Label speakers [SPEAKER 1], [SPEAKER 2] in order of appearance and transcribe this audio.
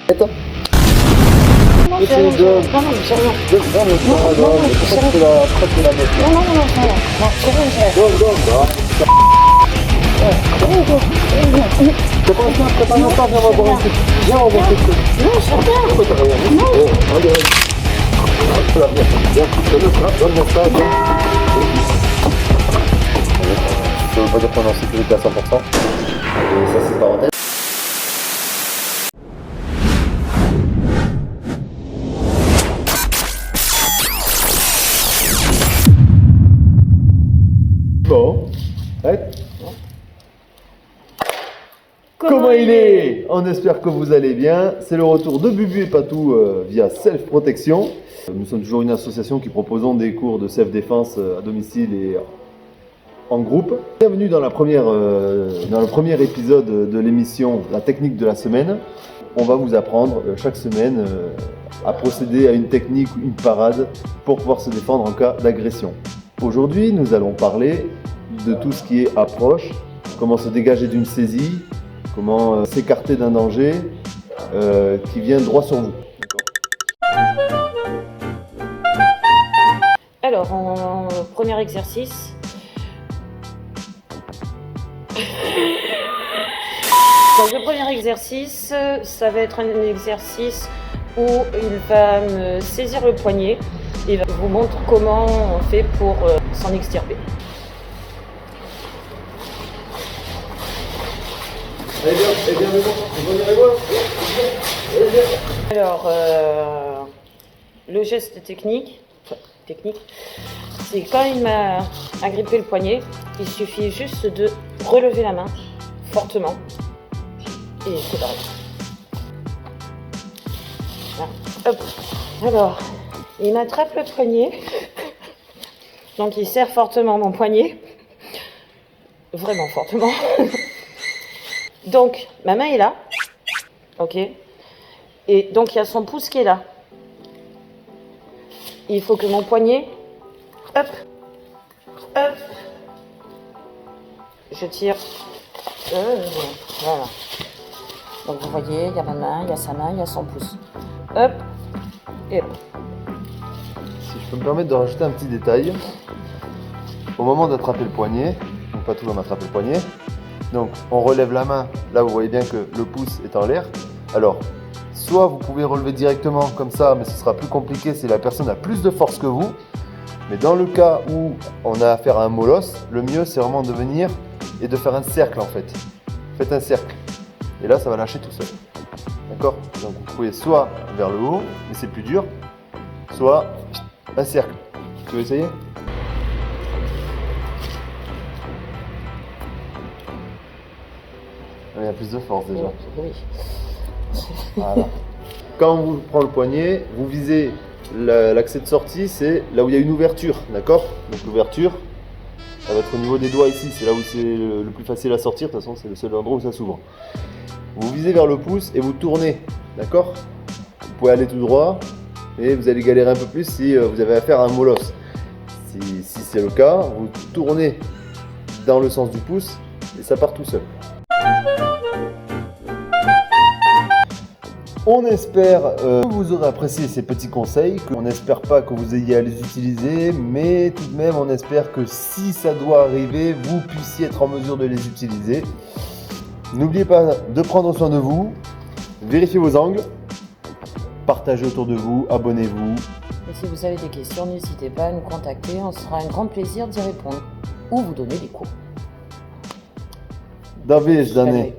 [SPEAKER 1] Attends.
[SPEAKER 2] Non, c'est rien. Non, c'est rien.
[SPEAKER 1] Ça veut pas dire qu'on est en sécurité à 100%. Et ça, c'est parenthèse. Bon, ouais. Comment il est? On espère que vous allez bien. C'est le retour de Bubu et Patou via Self Protection. Nous sommes toujours une association qui proposons des cours de self-défense à domicile et en groupe. Bienvenue dans le premier épisode de l'émission La technique de la semaine. On va vous apprendre chaque semaine à procéder à une technique ou une parade pour pouvoir se défendre en cas d'agression. Aujourd'hui, nous allons parler de tout ce qui est approche, comment se dégager d'une saisie, comment s'écarter d'un danger qui vient droit sur vous.
[SPEAKER 2] Alors, en premier exercice. Donc, le premier exercice, ça va être un exercice où il va me saisir le poignet et il va vous montrer comment on fait pour s'en extirper. Alors, le geste technique, c'est quand il m'a agrippé le poignet, il suffit juste de relever la main fortement et c'est pareil. Voilà. Hop. Alors, il m'attrape le poignet, donc il serre fortement mon poignet, vraiment fortement. Donc, ma main est là, ok, et donc il y a son pouce qui est là. Il faut que mon poignet, hop, hop, je tire, voilà. Donc vous voyez, il y a ma main, il y a sa main, il y a son pouce. Hop, et hop.
[SPEAKER 1] Si je peux me permettre de rajouter un petit détail, au moment d'attraper le poignet, donc pas tout le monde attrape le poignet, donc on relève la main, là vous voyez bien que le pouce est en l'air. Alors, soit vous pouvez relever directement comme ça, mais ce sera plus compliqué si la personne a plus de force que vous. Mais dans le cas où on a affaire à un molosse, le mieux c'est vraiment de venir et de faire un cercle en fait. Faites un cercle. Et là ça va lâcher tout seul. D'accord? Donc vous pouvez soit vers le haut, mais c'est plus dur, soit un cercle. Tu veux essayer? Il y a plus de force déjà.
[SPEAKER 2] Oui.
[SPEAKER 1] Voilà. Quand on vous prend le poignet, vous visez l'accès de sortie, c'est là où il y a une ouverture, d'accord? Donc l'ouverture, ça va être au niveau des doigts ici, c'est là où c'est le plus facile à sortir, de toute façon c'est le seul endroit où ça s'ouvre. Vous visez vers le pouce et vous tournez, d'accord? Vous pouvez aller tout droit, et vous allez galérer un peu plus si vous avez affaire à un molosse. Si c'est le cas, vous tournez dans le sens du pouce et ça part tout seul. On espère que vous aurez apprécié ces petits conseils, on n'espère pas que vous ayez à les utiliser, mais tout de même on espère que si ça doit arriver, vous puissiez être en mesure de les utiliser. N'oubliez pas de prendre soin de vous, vérifiez vos angles, partagez autour de vous, abonnez-vous.
[SPEAKER 2] Et si vous avez des questions, n'hésitez pas à nous contacter, on sera un grand plaisir d'y répondre ou vous donner des cours.
[SPEAKER 1] Da vez, Dané.